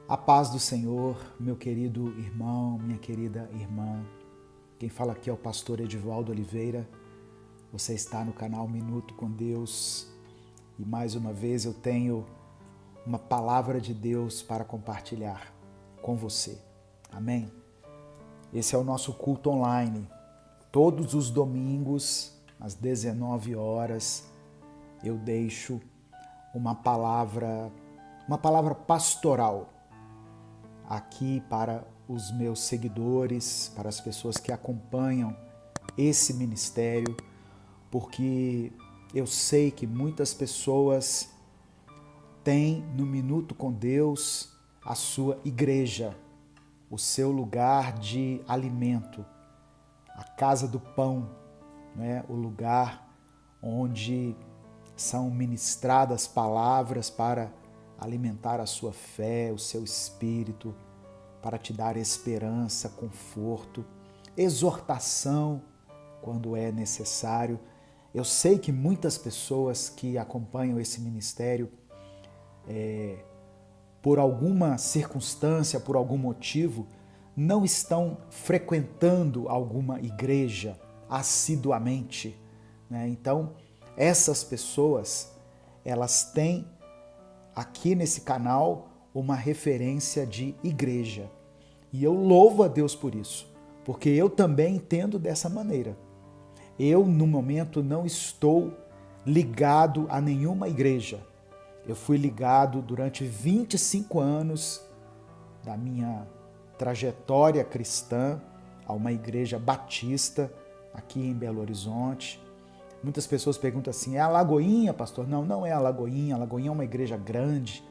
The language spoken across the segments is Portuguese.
A paz do Senhor, meu querido irmão, minha querida irmã. Quem fala aqui é o pastor Edivaldo Oliveira. Você está no canal Minuto com Deus e mais uma vez eu tenho uma palavra de Deus para compartilhar com você. Amém? Esse é o nosso culto online. Todos os domingos, às 19 horas, eu deixo uma palavra pastoral aqui para os meus seguidores, para as pessoas que acompanham esse ministério, porque eu sei que muitas pessoas têm no Minuto com Deus a sua igreja, o seu lugar de alimento, a casa do pão, né? O lugar onde são ministradas palavras para alimentar a sua fé, o seu espírito, para te dar esperança, conforto, exortação quando é necessário. Eu sei que muitas pessoas que acompanham esse ministério, por alguma circunstância, por algum motivo, não estão frequentando alguma igreja assiduamente, né? Então, essas pessoas, elas têm aqui nesse canal uma referência de igreja. E eu louvo a Deus por isso, porque eu também entendo dessa maneira. Eu, no momento, não estou ligado a nenhuma igreja. Eu fui ligado durante 25 anos da minha trajetória cristã a uma igreja batista aqui em Belo Horizonte. Muitas pessoas perguntam assim, é a Lagoinha, pastor? Não, não é a Lagoinha. A Lagoinha é uma igreja grande.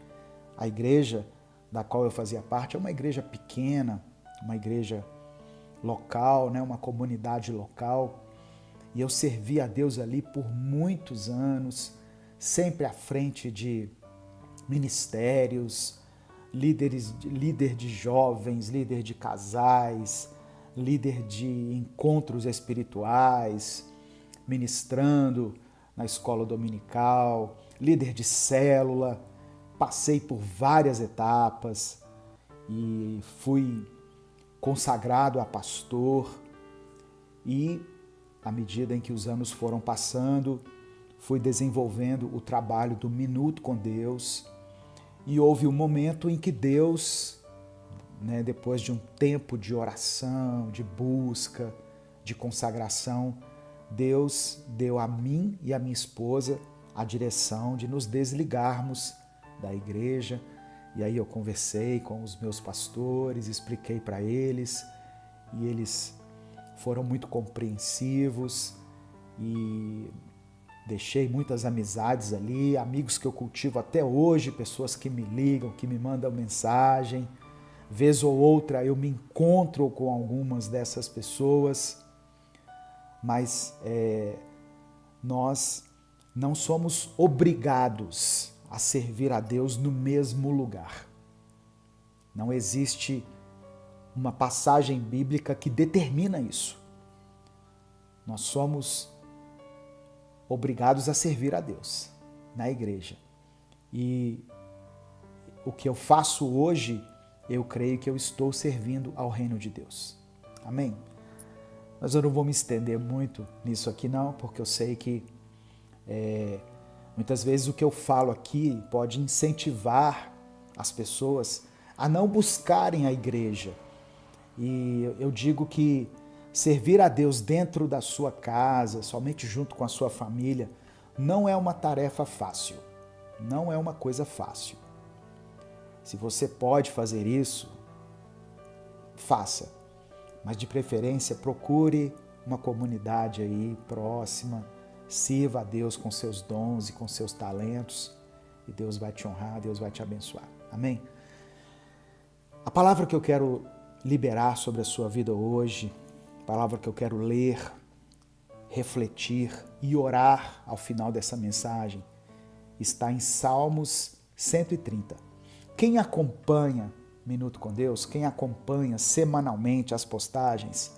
A igreja da qual eu fazia parte é uma igreja pequena, uma igreja local, né? Uma comunidade local. E eu servi a Deus ali por muitos anos, sempre à frente de ministérios, líder de jovens, líder de casais, líder de encontros espirituais, ministrando na escola dominical, líder de célula, passei por várias etapas e fui consagrado a pastor e, à medida em que os anos foram passando, fui desenvolvendo o trabalho do Minuto com Deus e houve um momento em que Deus, né, depois de um tempo de oração, de busca, de consagração, Deus deu a mim e a minha esposa a direção de nos desligarmos da igreja. E aí eu conversei com os meus pastores, expliquei para eles e eles foram muito compreensivos e deixei muitas amizades ali, amigos que eu cultivo até hoje, pessoas que me ligam, que me mandam mensagem. Vez ou outra eu me encontro com algumas dessas pessoas, mas nós não somos obrigados a servir a Deus no mesmo lugar. Não existe uma passagem bíblica que determina isso. Nós somos obrigados a servir a Deus na igreja. E o que eu faço hoje, eu creio que eu estou servindo ao reino de Deus. Amém? Mas eu não vou me estender muito nisso aqui não, porque eu sei que muitas vezes o que eu falo aqui pode incentivar as pessoas a não buscarem a igreja. E eu digo que servir a Deus dentro da sua casa, somente junto com a sua família, não é uma tarefa fácil. Não é uma coisa fácil. Se você pode fazer isso, faça. Mas de preferência procure uma comunidade aí próxima, sirva a Deus com seus dons e com seus talentos e Deus vai te honrar, Deus vai te abençoar. Amém? A palavra que eu quero liberar sobre a sua vida hoje, a palavra que eu quero ler, refletir e orar ao final dessa mensagem, está em Salmos 130. Quem acompanha Minuto com Deus, quem acompanha semanalmente as postagens,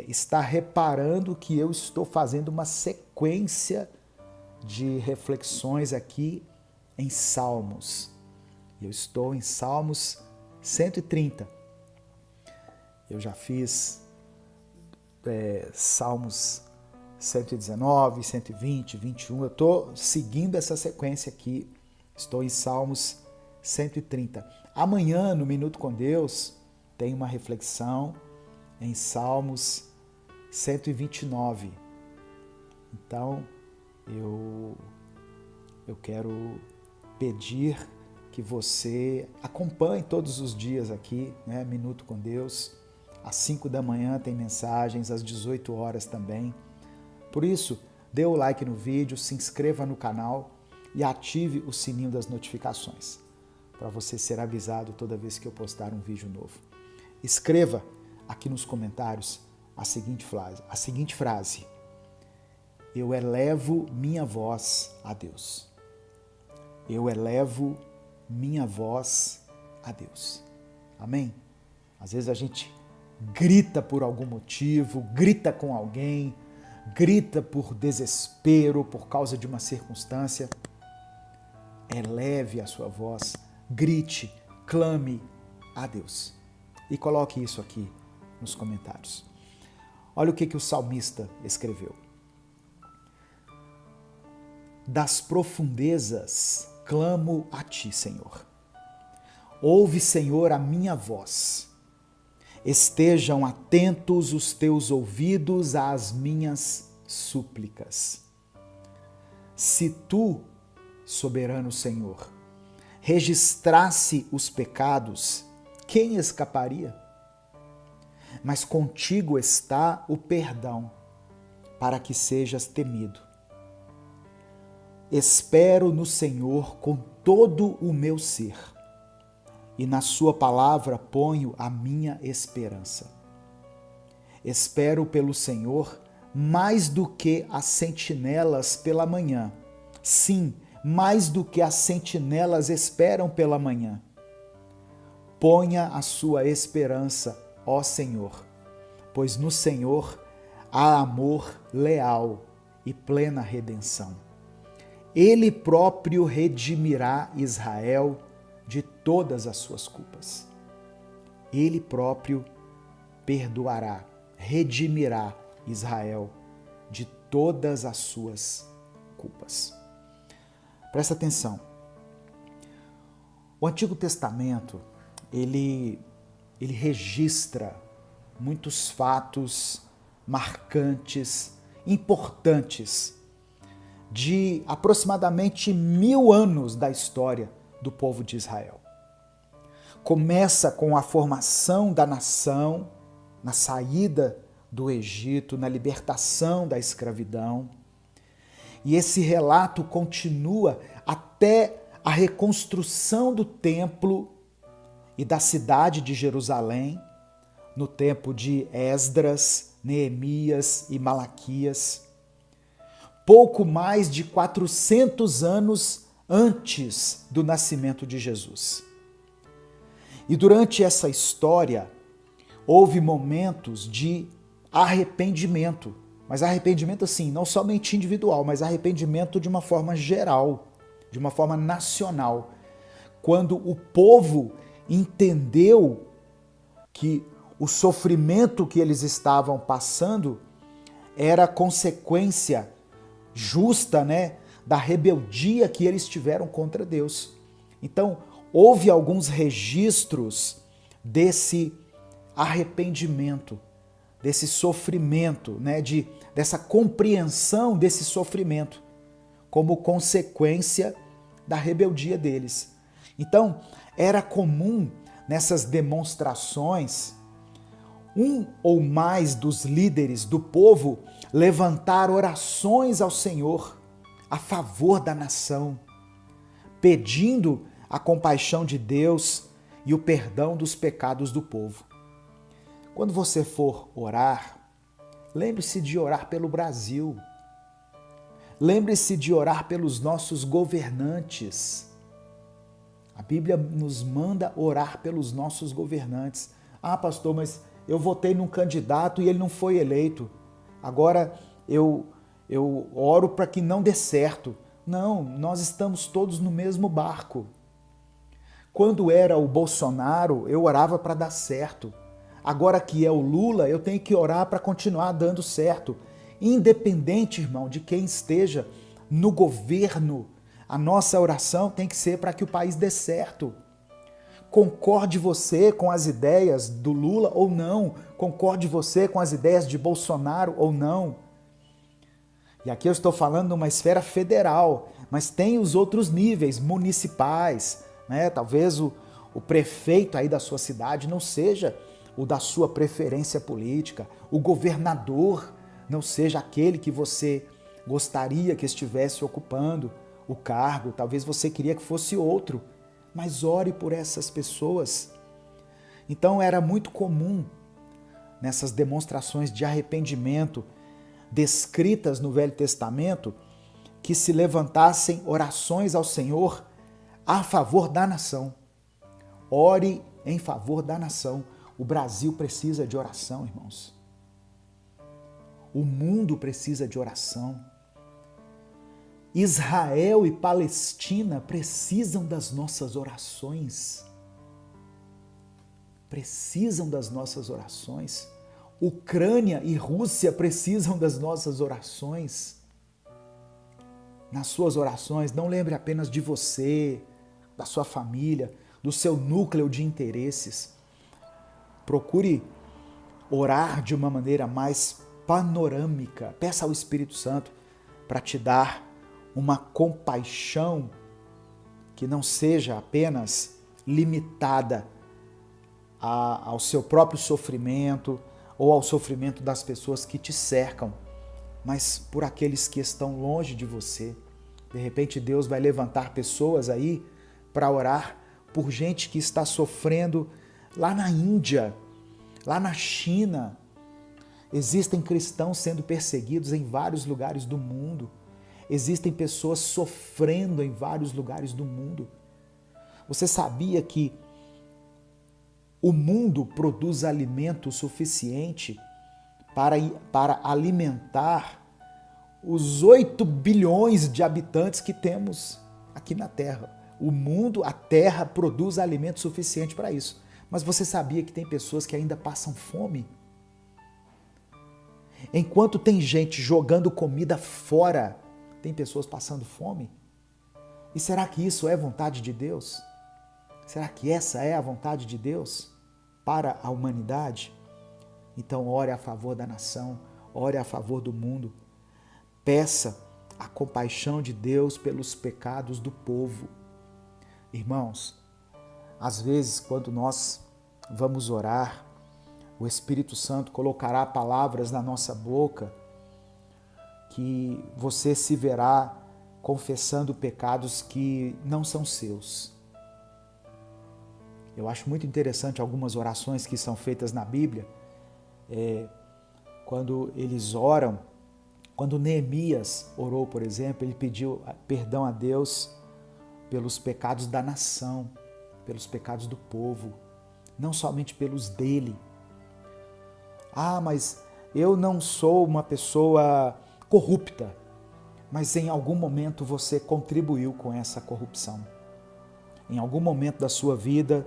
está reparando que eu estou fazendo uma sequência de reflexões aqui em Salmos. E eu estou em Salmos 130. Eu já fiz Salmos 119, 120, 21. Eu estou seguindo essa sequência aqui. Estou em Salmos 130. Amanhã, no Minuto com Deus, tem uma reflexão em Salmos 129. Então, eu quero pedir que você acompanhe todos os dias aqui, né? Minuto com Deus. Às 5 da manhã tem mensagens, às 18 horas também. Por isso, dê o like no vídeo, se inscreva no canal e ative o sininho das notificações, para você ser avisado toda vez que eu postar um vídeo novo. Escreva aqui nos comentários a seguinte frase: eu elevo minha voz a Deus. Eu elevo minha voz a Deus. Amém? Às vezes a gente grita por algum motivo, grita com alguém, grita por desespero, por causa de uma circunstância. Eleve a sua voz, grite, clame a Deus. E coloque isso aqui nos comentários. Olha o que o salmista escreveu. Das profundezas clamo a ti, Senhor. Ouve, Senhor, a minha voz. Estejam atentos os teus ouvidos às minhas súplicas. Se tu, soberano Senhor, registrasse os pecados, quem escaparia? Mas contigo está o perdão, para que sejas temido. Espero no Senhor com todo o meu ser, e na sua palavra ponho a minha esperança. Espero pelo Senhor mais do que as sentinelas pela manhã. Sim, mais do que as sentinelas esperam pela manhã. Ponha a sua esperança, ó Senhor, pois no Senhor há amor leal e plena redenção. Ele próprio redimirá Israel de todas as suas culpas. Ele próprio perdoará, redimirá Israel de todas as suas culpas. Presta atenção. O Antigo Testamento, ele registra muitos fatos marcantes, importantes, de aproximadamente 1000 anos da história do povo de Israel. Começa com a formação da nação, na saída do Egito, na libertação da escravidão. E esse relato continua até a reconstrução do templo e da cidade de Jerusalém, no tempo de Esdras, Neemias e Malaquias. Pouco mais de 400 anos antes do nascimento de Jesus. E durante essa história, houve momentos de arrependimento, mas arrependimento assim, não somente individual, mas arrependimento de uma forma geral, de uma forma nacional. Quando o povo entendeu que o sofrimento que eles estavam passando era consequência justa, né, da rebeldia que eles tiveram contra Deus. Então, houve alguns registros desse arrependimento, desse sofrimento, né, dessa compreensão desse sofrimento como consequência da rebeldia deles. Então, era comum nessas demonstrações um ou mais dos líderes do povo levantar orações ao Senhor a favor da nação, pedindo a compaixão de Deus e o perdão dos pecados do povo. Quando você for orar, lembre-se de orar pelo Brasil. Lembre-se de orar pelos nossos governantes. A Bíblia nos manda orar pelos nossos governantes. Ah, pastor, mas eu votei num candidato e ele não foi eleito. Agora eu oro para que não dê certo. Não, nós estamos todos no mesmo barco. Quando era o Bolsonaro, eu orava para dar certo. Agora que é o Lula, eu tenho que orar para continuar dando certo. Independente, irmão, de quem esteja no governo, a nossa oração tem que ser para que o país dê certo. Concorde você com as ideias do Lula ou não, concorde você com as ideias de Bolsonaro ou não. E aqui eu estou falando de uma esfera federal, mas tem os outros níveis municipais, né? Talvez o prefeito aí da sua cidade não seja o da sua preferência política, o governador não seja aquele que você gostaria que estivesse ocupando o cargo, talvez você queria que fosse outro, mas ore por essas pessoas. Então era muito comum nessas demonstrações de arrependimento descritas no Velho Testamento que se levantassem orações ao Senhor a favor da nação. Ore em favor da nação. O Brasil precisa de oração, irmãos. O mundo precisa de oração. Israel e Palestina precisam das nossas orações. Precisam das nossas orações. Ucrânia e Rússia precisam das nossas orações. Nas suas orações, não lembre apenas de você, da sua família, do seu núcleo de interesses. Procure orar de uma maneira mais panorâmica. Peça ao Espírito Santo para te dar uma compaixão que não seja apenas limitada ao seu próprio sofrimento ou ao sofrimento das pessoas que te cercam, mas por aqueles que estão longe de você. De repente Deus vai levantar pessoas aí para orar por gente que está sofrendo lá na Índia, lá na China. Existem cristãos sendo perseguidos em vários lugares do mundo. Existem pessoas sofrendo em vários lugares do mundo. Você sabia que o mundo produz alimento suficiente para alimentar os 8 bilhões de habitantes que temos aqui na Terra? O mundo, a Terra, produz alimento suficiente para isso. Mas você sabia que tem pessoas que ainda passam fome? Enquanto tem gente jogando comida fora, tem pessoas passando fome? E será que isso é vontade de Deus? Será que essa é a vontade de Deus para a humanidade? Então ore a favor da nação, ore a favor do mundo. Peça a compaixão de Deus pelos pecados do povo. Irmãos, às vezes quando nós vamos orar, o Espírito Santo colocará palavras na nossa boca que você se verá confessando pecados que não são seus. Eu acho muito interessante algumas orações que são feitas na Bíblia, quando eles oram, quando Neemias orou, por exemplo, ele pediu perdão a Deus pelos pecados da nação, pelos pecados do povo, não somente pelos dele. Ah, mas eu não sou uma pessoa corrupta, mas em algum momento você contribuiu com essa corrupção. Em algum momento da sua vida,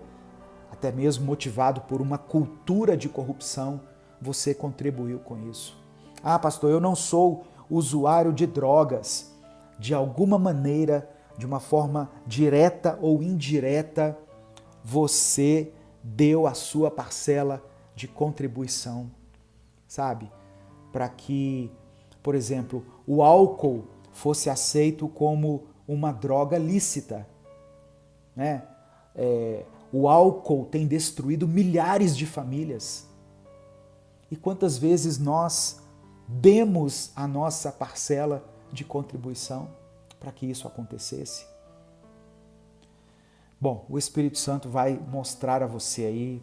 até mesmo motivado por uma cultura de corrupção, você contribuiu com isso. Ah, pastor, eu não sou usuário de drogas. De alguma maneira, de uma forma direta ou indireta, você deu a sua parcela de contribuição, sabe? Para que, por exemplo, o álcool fosse aceito como uma droga lícita, né? O álcool tem destruído milhares de famílias. E quantas vezes nós demos a nossa parcela de contribuição para que isso acontecesse? Bom, o Espírito Santo vai mostrar a você aí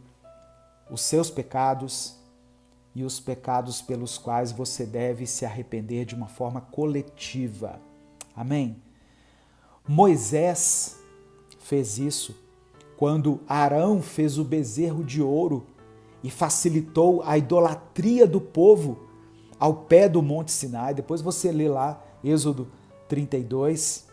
os seus pecados e os pecados pelos quais você deve se arrepender de uma forma coletiva. Amém? Moisés fez isso quando Arão fez o bezerro de ouro e facilitou a idolatria do povo ao pé do Monte Sinai. Depois você lê lá Êxodo 32.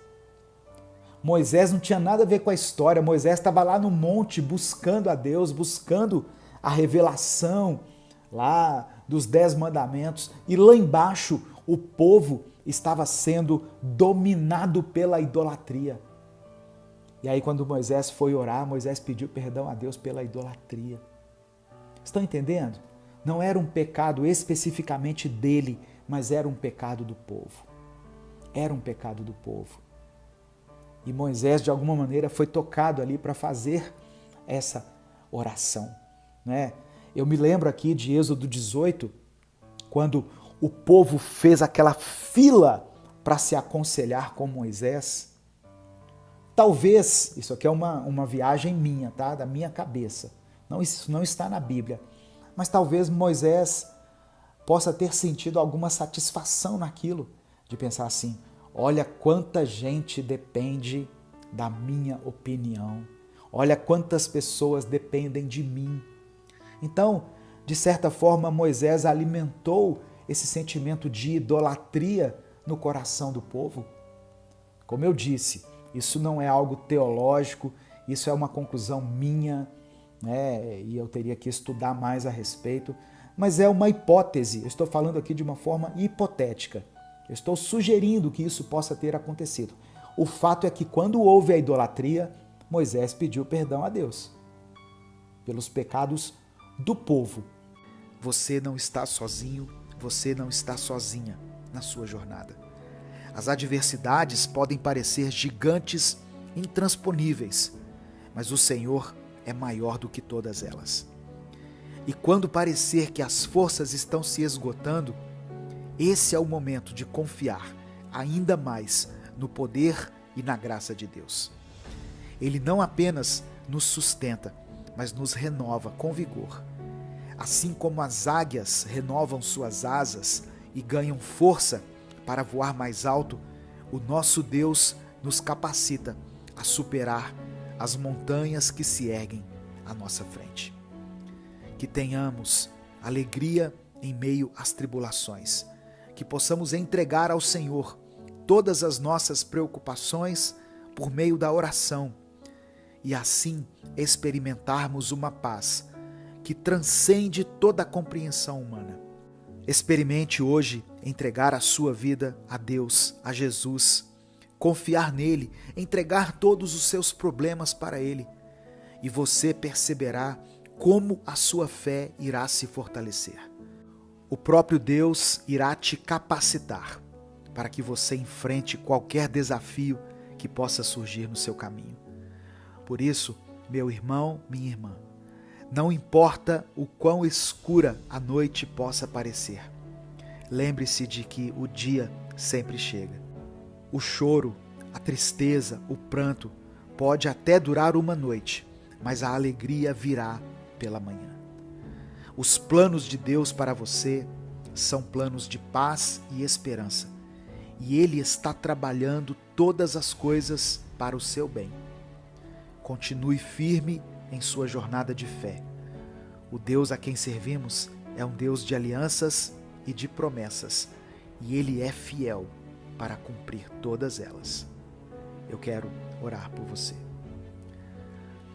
Moisés não tinha nada a ver com a história. Moisés estava lá no monte buscando a Deus, buscando a revelação lá dos 10 mandamentos. E lá embaixo o povo estava sendo dominado pela idolatria. E aí quando Moisés foi orar, Moisés pediu perdão a Deus pela idolatria. Estão entendendo? Não era um pecado especificamente dele, mas era um pecado do povo. Era um pecado do povo. E Moisés, de alguma maneira, foi tocado ali para fazer essa oração, né? Eu me lembro aqui de Êxodo 18, quando o povo fez aquela fila para se aconselhar com Moisés. Talvez, isso aqui é uma viagem minha, tá? Da minha cabeça. Não, isso não está na Bíblia. Mas talvez Moisés possa ter sentido alguma satisfação naquilo, de pensar assim, olha quanta gente depende da minha opinião. Olha quantas pessoas dependem de mim. Então, de certa forma, Moisés alimentou esse sentimento de idolatria no coração do povo. Como eu disse, isso não é algo teológico, isso é uma conclusão minha, né? E eu teria que estudar mais a respeito, mas é uma hipótese. Eu estou falando aqui de uma forma hipotética. Eu estou sugerindo que isso possa ter acontecido. O fato é que quando houve a idolatria, Moisés pediu perdão a Deus pelos pecados do povo. Você não está sozinho, você não está sozinha na sua jornada. As adversidades podem parecer gigantes, intransponíveis, mas o Senhor é maior do que todas elas. E quando parecer que as forças estão se esgotando, esse é o momento de confiar ainda mais no poder e na graça de Deus. Ele não apenas nos sustenta, mas nos renova com vigor. Assim como as águias renovam suas asas e ganham força para voar mais alto, o nosso Deus nos capacita a superar as montanhas que se erguem à nossa frente. Que tenhamos alegria em meio às tribulações, que possamos entregar ao Senhor todas as nossas preocupações por meio da oração e assim experimentarmos uma paz que transcende toda a compreensão humana. Experimente hoje entregar a sua vida a Deus, a Jesus, confiar nele, entregar todos os seus problemas para ele, e você perceberá como a sua fé irá se fortalecer. O próprio Deus irá te capacitar para que você enfrente qualquer desafio que possa surgir no seu caminho. Por isso, meu irmão, minha irmã, não importa o quão escura a noite possa parecer, lembre-se de que o dia sempre chega. O choro, a tristeza, o pranto pode até durar uma noite, mas a alegria virá pela manhã. Os planos de Deus para você são planos de paz e esperança, e Ele está trabalhando todas as coisas para o seu bem. Continue firme em sua jornada de fé. O Deus a quem servimos é um Deus de alianças e de promessas, e Ele é fiel para cumprir todas elas. Eu quero orar por você.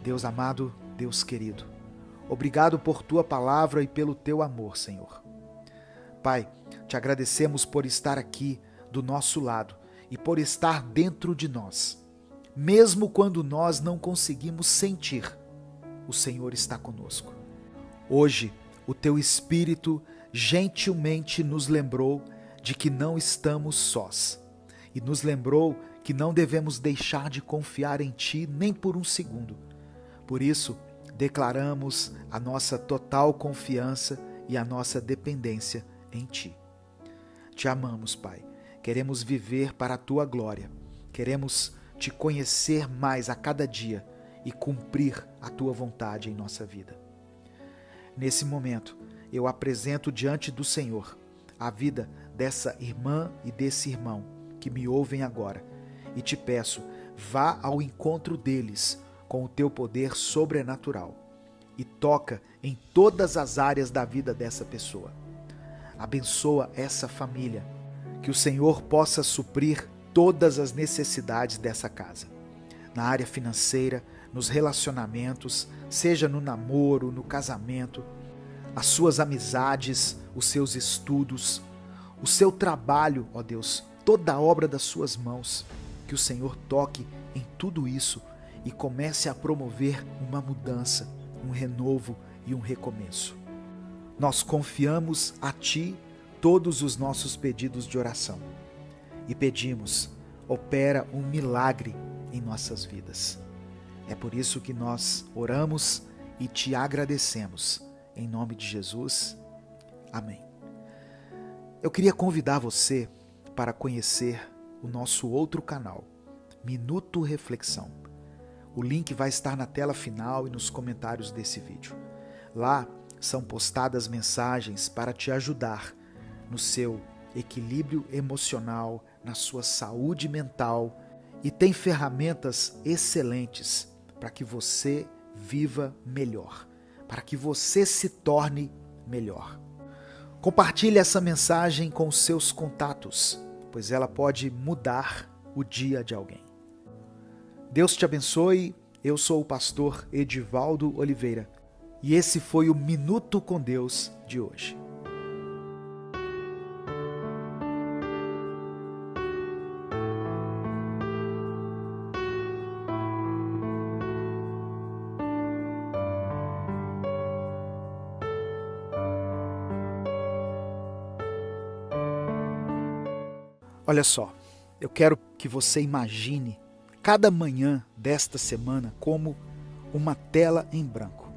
Deus amado, Deus querido, obrigado por Tua palavra e pelo Teu amor, Senhor. Pai, te agradecemos por estar aqui do nosso lado e por estar dentro de nós. Mesmo quando nós não conseguimos sentir, o Senhor está conosco. Hoje, o Teu Espírito gentilmente nos lembrou de que não estamos sós e nos lembrou que não devemos deixar de confiar em Ti nem por um segundo. Por isso, declaramos a nossa total confiança e a nossa dependência em Ti. Te amamos, Pai. Queremos viver para a Tua glória. Queremos Te conhecer mais a cada dia e cumprir a Tua vontade em nossa vida. Nesse momento, eu apresento diante do Senhor a vida dessa irmã e desse irmão que me ouvem agora e te peço, vá ao encontro deles com o Teu poder sobrenatural e toca em todas as áreas da vida dessa pessoa. Abençoa essa família, que o Senhor possa suprir todas as necessidades dessa casa. na área financeira, nos relacionamentos, seja no namoro, no casamento, as suas amizades, os seus estudos, o seu trabalho, ó Deus, toda a obra das suas mãos, que o Senhor toque em tudo isso e comece a promover uma mudança, um renovo e um recomeço. Nós confiamos a Ti todos os nossos pedidos de oração e pedimos, opera um milagre em nossas vidas. É por isso que nós oramos e Te agradecemos. Em nome de Jesus. Amém. Eu queria convidar você para conhecer o nosso outro canal, Minuto Reflexão. O link vai estar na tela final e nos comentários desse vídeo. Lá são postadas mensagens para te ajudar no seu equilíbrio emocional, na sua saúde mental, e tem ferramentas excelentes para que você viva melhor, para que você se torne melhor. Compartilhe essa mensagem com os seus contatos, pois ela pode mudar o dia de alguém. Deus te abençoe. Eu sou o pastor Edivaldo Oliveira e esse foi o Minuto com Deus de hoje. Olha só, eu quero que você imagine cada manhã desta semana como uma tela em branco.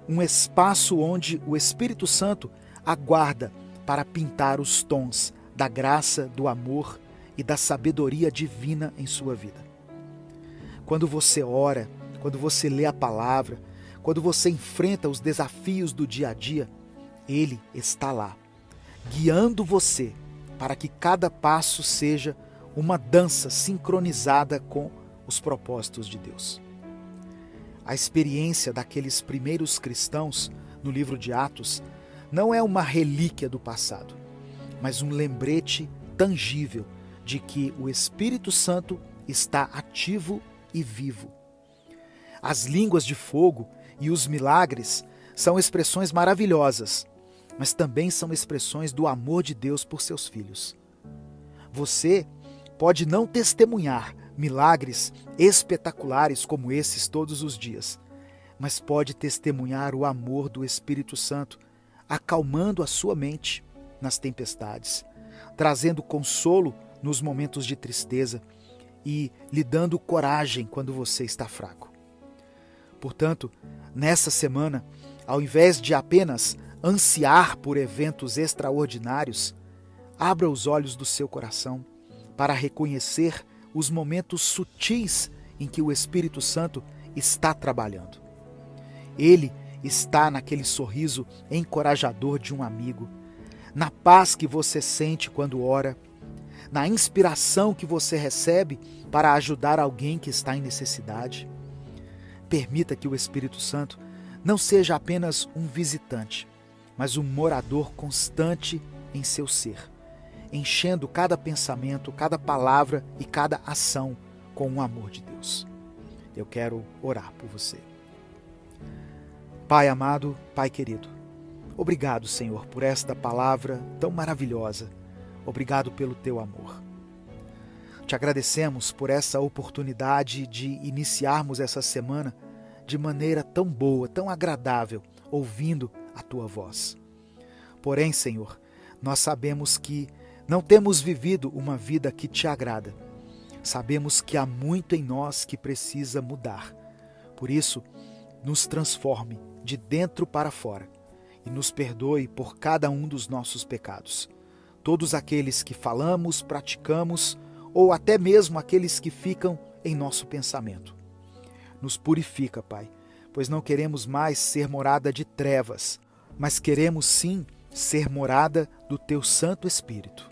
Um espaço onde o Espírito Santo aguarda para pintar os tons da graça, do amor e da sabedoria divina em sua vida. Quando você ora, quando você lê a palavra, quando você enfrenta os desafios do dia a dia, Ele está lá, guiando você para que cada passo seja uma dança sincronizada com os propósitos de Deus. A experiência daqueles primeiros cristãos no livro de Atos não é uma relíquia do passado, mas um lembrete tangível de que o Espírito Santo está ativo e vivo. As línguas de fogo e os milagres são expressões maravilhosas, mas também são expressões do amor de Deus por seus filhos. Você pode não testemunhar milagres espetaculares como esses todos os dias, mas pode testemunhar o amor do Espírito Santo, acalmando a sua mente nas tempestades, trazendo consolo nos momentos de tristeza e lhe dando coragem quando você está fraco. Portanto, nessa semana, ao invés de apenas ansiar por eventos extraordinários, abra os olhos do seu coração para reconhecer os momentos sutis em que o Espírito Santo está trabalhando. Ele está naquele sorriso encorajador de um amigo, na paz que você sente quando ora, na inspiração que você recebe para ajudar alguém que está em necessidade. Permita que o Espírito Santo não seja apenas um visitante, mas um morador constante em seu ser, enchendo cada pensamento, cada palavra e cada ação com o amor de Deus. Eu quero orar por você. Pai amado, Pai querido, obrigado, Senhor, por esta palavra tão maravilhosa. Obrigado pelo teu amor. Te agradecemos por essa oportunidade de iniciarmos essa semana de maneira tão boa, tão agradável, ouvindo a tua voz. Porém, Senhor, nós sabemos que não temos vivido uma vida que te agrada. Sabemos que há muito em nós que precisa mudar. Por isso, nos transforme de dentro para fora e nos perdoe por cada um dos nossos pecados. Todos aqueles que falamos, praticamos ou até mesmo aqueles que ficam em nosso pensamento. Nos purifica, Pai, pois não queremos mais ser morada de trevas, mas queremos sim ser morada do Teu Santo Espírito.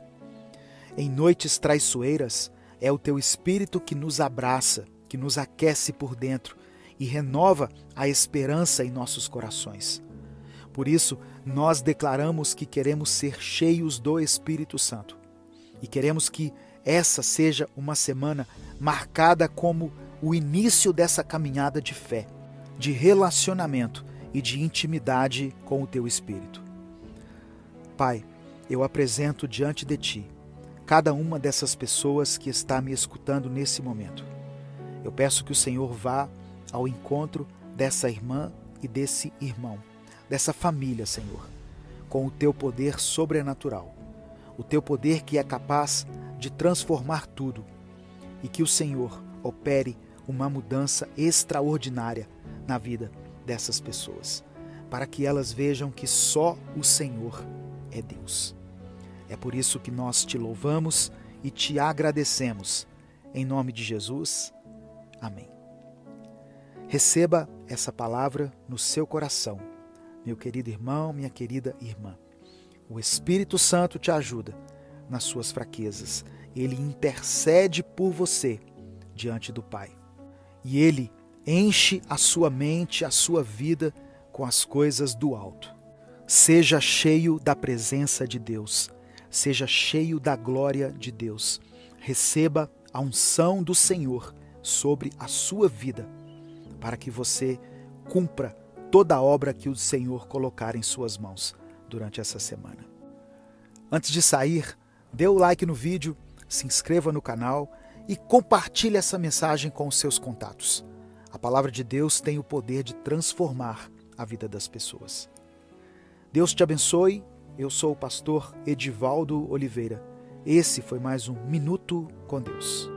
Em noites traiçoeiras, é o Teu Espírito que nos abraça, que nos aquece por dentro e renova a esperança em nossos corações. Por isso, nós declaramos que queremos ser cheios do Espírito Santo e queremos que essa seja uma semana marcada como o início dessa caminhada de fé, de relacionamento e de intimidade com o Teu Espírito. Pai, eu apresento diante de Ti cada uma dessas pessoas que está me escutando nesse momento. Eu peço que o Senhor vá ao encontro dessa irmã e desse irmão, dessa família, Senhor, com o Teu poder sobrenatural, o Teu poder que é capaz de transformar tudo, e que o Senhor opere uma mudança extraordinária na vida dessas pessoas, para que elas vejam que só o Senhor é Deus. É por isso que nós Te louvamos e Te agradecemos. Em nome de Jesus, amém. Receba essa palavra no seu coração, meu querido irmão, minha querida irmã. O Espírito Santo te ajuda nas suas fraquezas. Ele intercede por você diante do Pai. E Ele enche a sua mente, a sua vida com as coisas do alto. Seja cheio da presença de Deus. Seja cheio da glória de Deus. Receba a unção do Senhor sobre a sua vida, para que você cumpra toda a obra que o Senhor colocar em suas mãos durante essa semana. Antes de sair, dê o like no vídeo, se inscreva no canal e compartilhe essa mensagem com os seus contatos. A palavra de Deus tem o poder de transformar a vida das pessoas. Deus te abençoe. Eu sou o pastor Edivaldo Oliveira. Esse foi mais um Minuto com Deus.